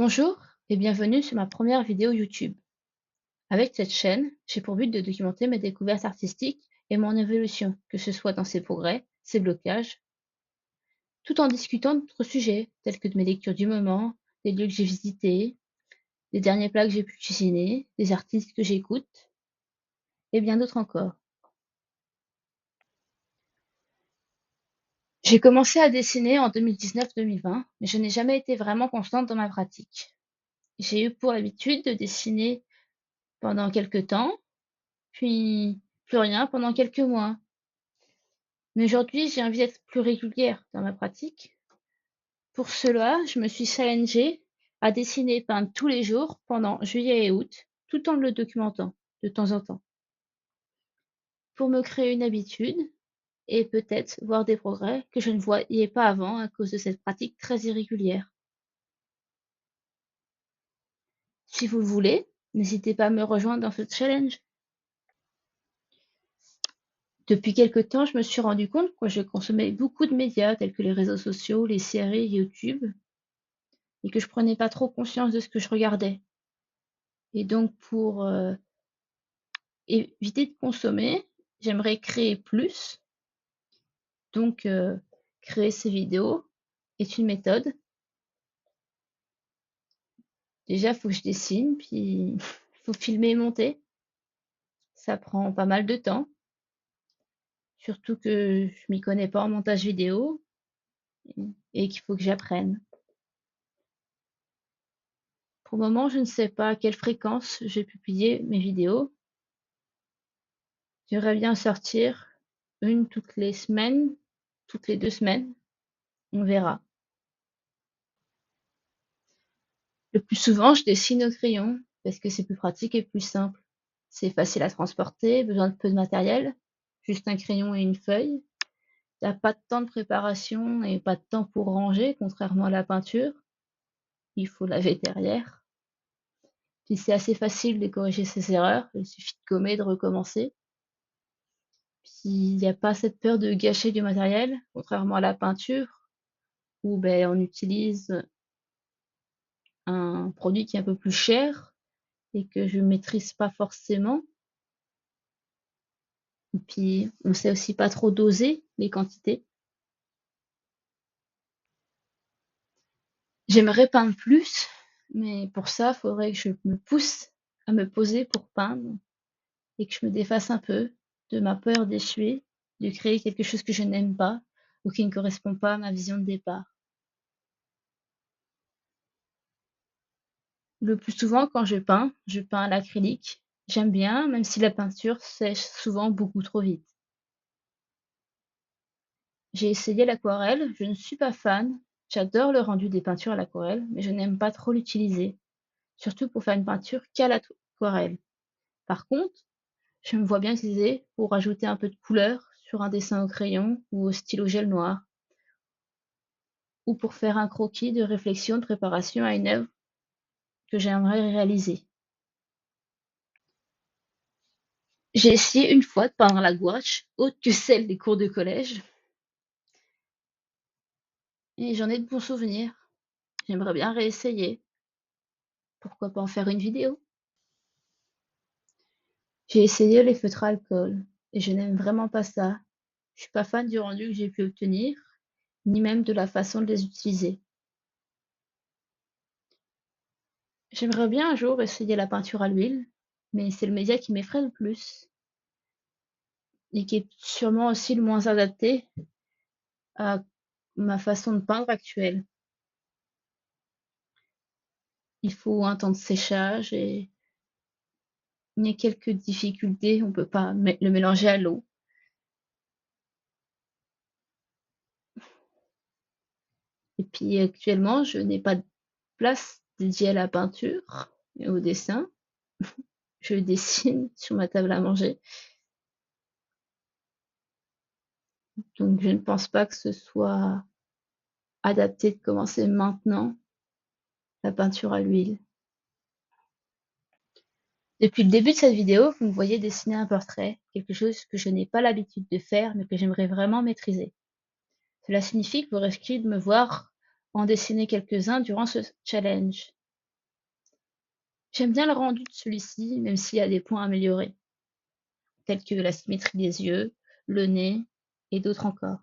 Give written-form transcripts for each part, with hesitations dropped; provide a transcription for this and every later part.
Bonjour et bienvenue sur ma première vidéo YouTube. Avec cette chaîne, j'ai pour but de documenter mes découvertes artistiques et mon évolution, que ce soit dans ses progrès, ses blocages, tout en discutant d'autres sujets, tels que de mes lectures du moment, des lieux que j'ai visités, des derniers plats que j'ai pu cuisiner, des artistes que j'écoute, et bien d'autres encore. J'ai commencé à dessiner en 2019-2020, mais je n'ai jamais été vraiment constante dans ma pratique. J'ai eu pour habitude de dessiner pendant quelques temps, puis plus rien pendant quelques mois. Mais aujourd'hui, j'ai envie d'être plus régulière dans ma pratique. Pour cela, je me suis challengée à dessiner et peindre tous les jours pendant juillet et août, tout en le documentant de temps en temps, pour me créer une habitude et peut-être voir des progrès que je ne voyais pas avant à cause de cette pratique très irrégulière. Si vous le voulez, n'hésitez pas à me rejoindre dans ce challenge. Depuis quelque temps, je me suis rendu compte que je consommais beaucoup de médias tels que les réseaux sociaux, les séries, YouTube, et que je prenais pas trop conscience de ce que je regardais. Et donc pour éviter de consommer, j'aimerais créer plus. Donc créer ces vidéos est une méthode. Déjà, il faut que je dessine, puis il faut filmer et monter. Ça prend pas mal de temps, surtout que je m'y connais pas en montage vidéo et qu'il faut que j'apprenne. Pour le moment, je ne sais pas à quelle fréquence je vais publier mes vidéos. J'aimerais bien sortir une toutes les semaines, toutes les 2 semaines, on verra. Le plus souvent, je dessine au crayon parce que c'est plus pratique et plus simple. C'est facile à transporter, besoin de peu de matériel, juste un crayon et une feuille. Il n'y a pas de temps de préparation et pas de temps pour ranger, contrairement à la peinture. Il faut laver derrière. Puis c'est assez facile de corriger ses erreurs, il suffit de gommer et de recommencer. Puis il n'y a pas cette peur de gâcher du matériel, contrairement à la peinture, où on utilise un produit qui est un peu plus cher et que je maîtrise pas forcément. Et puis, on sait aussi pas trop doser les quantités. J'aimerais peindre plus, mais pour ça, il faudrait que je me pousse à me poser pour peindre et que je me défasse un peu de ma peur d'échouer, de créer quelque chose que je n'aime pas ou qui ne correspond pas à ma vision de départ. Le plus souvent, quand je peins à l'acrylique. J'aime bien, même si la peinture sèche souvent beaucoup trop vite. J'ai essayé l'aquarelle, je ne suis pas fan. J'adore le rendu des peintures à l'aquarelle, mais je n'aime pas trop l'utiliser, surtout pour faire une peinture qu'à l'aquarelle. Par contre, je me vois bien utiliser pour ajouter un peu de couleur sur un dessin au crayon ou au stylo gel noir, ou pour faire un croquis de réflexion de préparation à une œuvre que j'aimerais réaliser. J'ai essayé une fois de peindre à la gouache, autre que celle des cours de collège, et j'en ai de bons souvenirs. J'aimerais bien réessayer. Pourquoi pas en faire une vidéo? J'ai essayé les feutres à alcool et je n'aime vraiment pas ça. Je suis pas fan du rendu que j'ai pu obtenir, ni même de la façon de les utiliser. J'aimerais bien un jour essayer la peinture à l'huile, mais c'est le média qui m'effraie le plus et qui est sûrement aussi le moins adapté à ma façon de peindre actuelle. Il faut un temps de séchage et il y a quelques difficultés, on peut pas le mélanger à l'eau. Et puis actuellement, je n'ai pas de place dédiée à la peinture et au dessin. Je dessine sur ma table à manger. Donc je ne pense pas que ce soit adapté de commencer maintenant la peinture à l'huile. Depuis le début de cette vidéo, vous me voyez dessiner un portrait, quelque chose que je n'ai pas l'habitude de faire mais que j'aimerais vraiment maîtriser. Cela signifie que vous risquez de me voir en dessiner quelques-uns durant ce challenge. J'aime bien le rendu de celui-ci, même s'il y a des points à améliorer, tels que la symétrie des yeux, le nez et d'autres encore.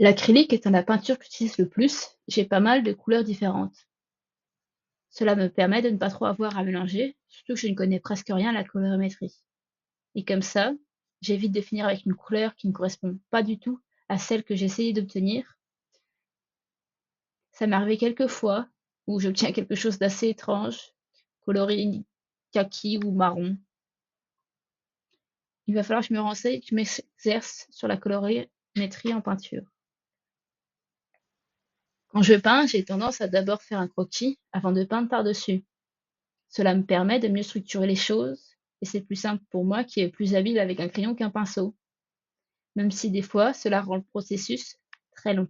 L'acrylique étant la peinture que j'utilise le plus, j'ai pas mal de couleurs différentes. Cela me permet de ne pas trop avoir à mélanger, surtout que je ne connais presque rien à la colorimétrie. Et comme ça, j'évite de finir avec une couleur qui ne correspond pas du tout à celle que j'ai essayé d'obtenir. Ça m'est arrivé quelques fois où j'obtiens quelque chose d'assez étrange, coloré kaki ou marron. Il va falloir que je me renseigne, que je m'exerce sur la colorimétrie en peinture. Quand je peins, j'ai tendance à d'abord faire un croquis avant de peindre par-dessus. Cela me permet de mieux structurer les choses et c'est plus simple pour moi qui est plus habile avec un crayon qu'un pinceau, même si des fois cela rend le processus très long.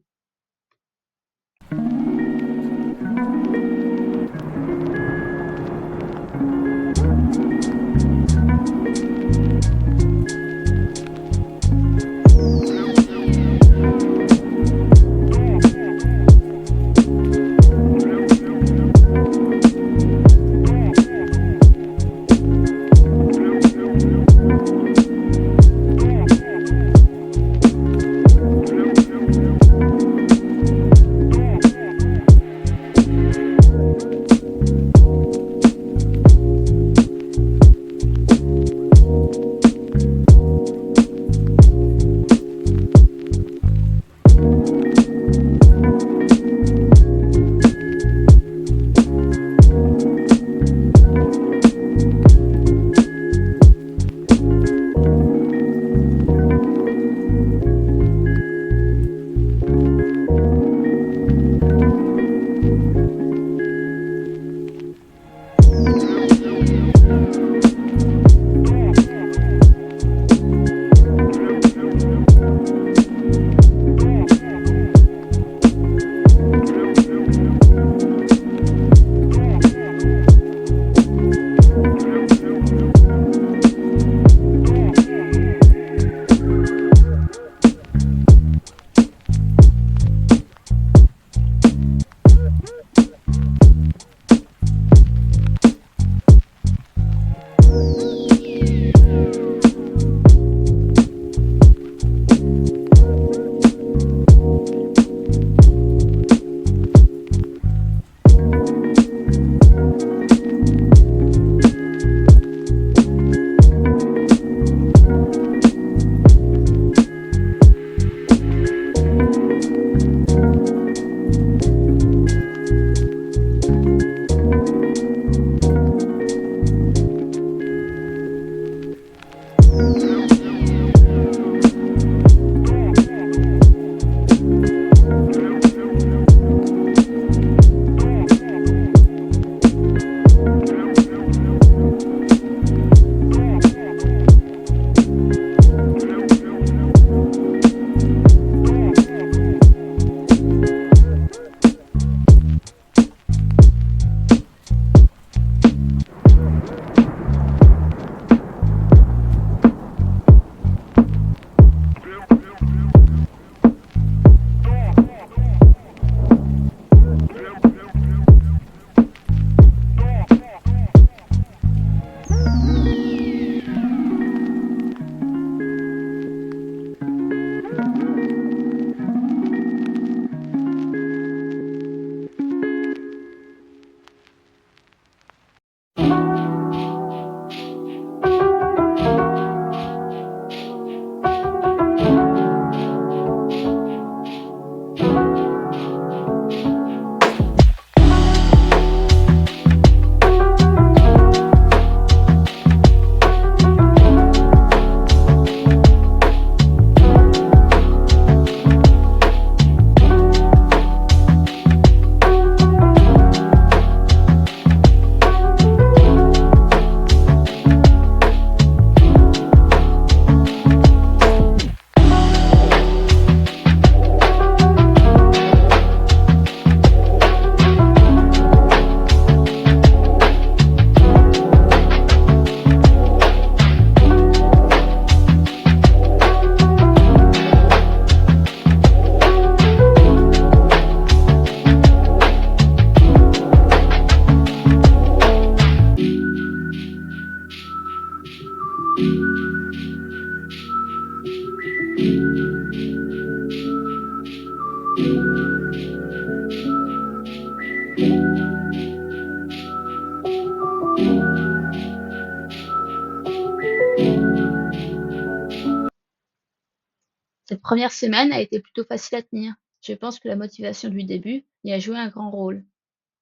première semaine a été plutôt facile à tenir. Je pense que la motivation du début y a joué un grand rôle.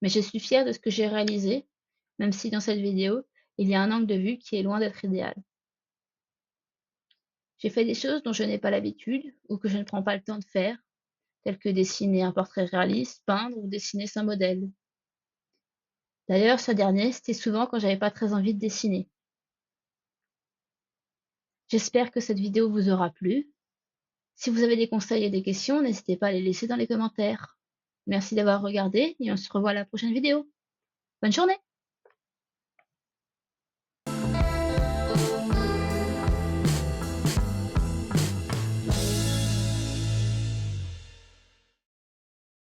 Mais je suis fière de ce que j'ai réalisé, même si dans cette vidéo, il y a un angle de vue qui est loin d'être idéal. J'ai fait des choses dont je n'ai pas l'habitude ou que je ne prends pas le temps de faire, telles que dessiner un portrait réaliste, peindre ou dessiner sans modèle. D'ailleurs, ce dernier, c'était souvent quand j'avais pas très envie de dessiner. J'espère que cette vidéo vous aura plu. Si vous avez des conseils et des questions, n'hésitez pas à les laisser dans les commentaires. Merci d'avoir regardé et on se revoit à la prochaine vidéo. Bonne journée!